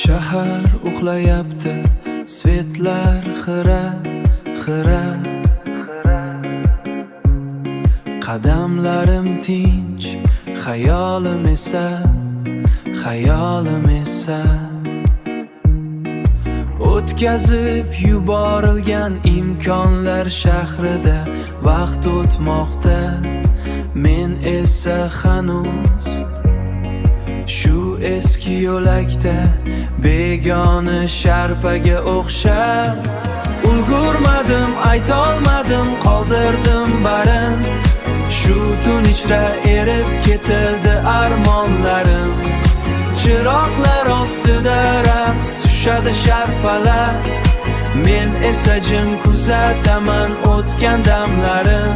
Shahar uxlayapti, svetlar xira xira. Qadamlarim tinch, xayolim esa o'tkazib yuborilgan imkonlar shahrida vaqt o'tmoqda. Men esa hanuz shu eski yo'lakda begona sharpaga o'xshab ulgurmadim, aytolmadim, qoldirdim barin. Shu tun ichra erib ketildi armonlarim. Chiroqlar ostida raqs tushadi sharpalar. Men esa jim kuzataman o'tgan damlarim.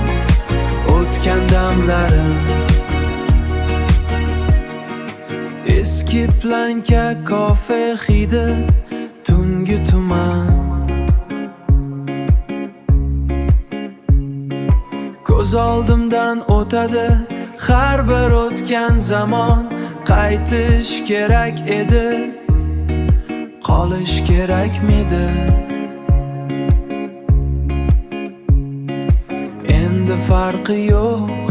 Eski planka kafe hidi, tungi tuman. Ko'z oldimdan o'tadi har bir o'tgan zamon. Qaytish kerak edi, qolish kerakmidi? Endi farqi yo'q,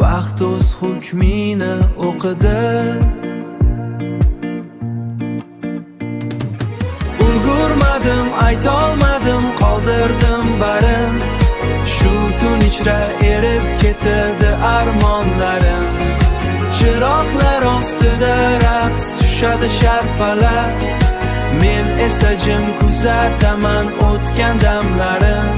vaqt o'z hukmini o'qidi. Ulgurmadim, aytolmadim, qoldirdim barin. Shu tun ichra erib ketildi armonlarim. Chiroqlar ostida raqs tushadi sharpalar. Men esa jim kuzataman o'tgan damlarim.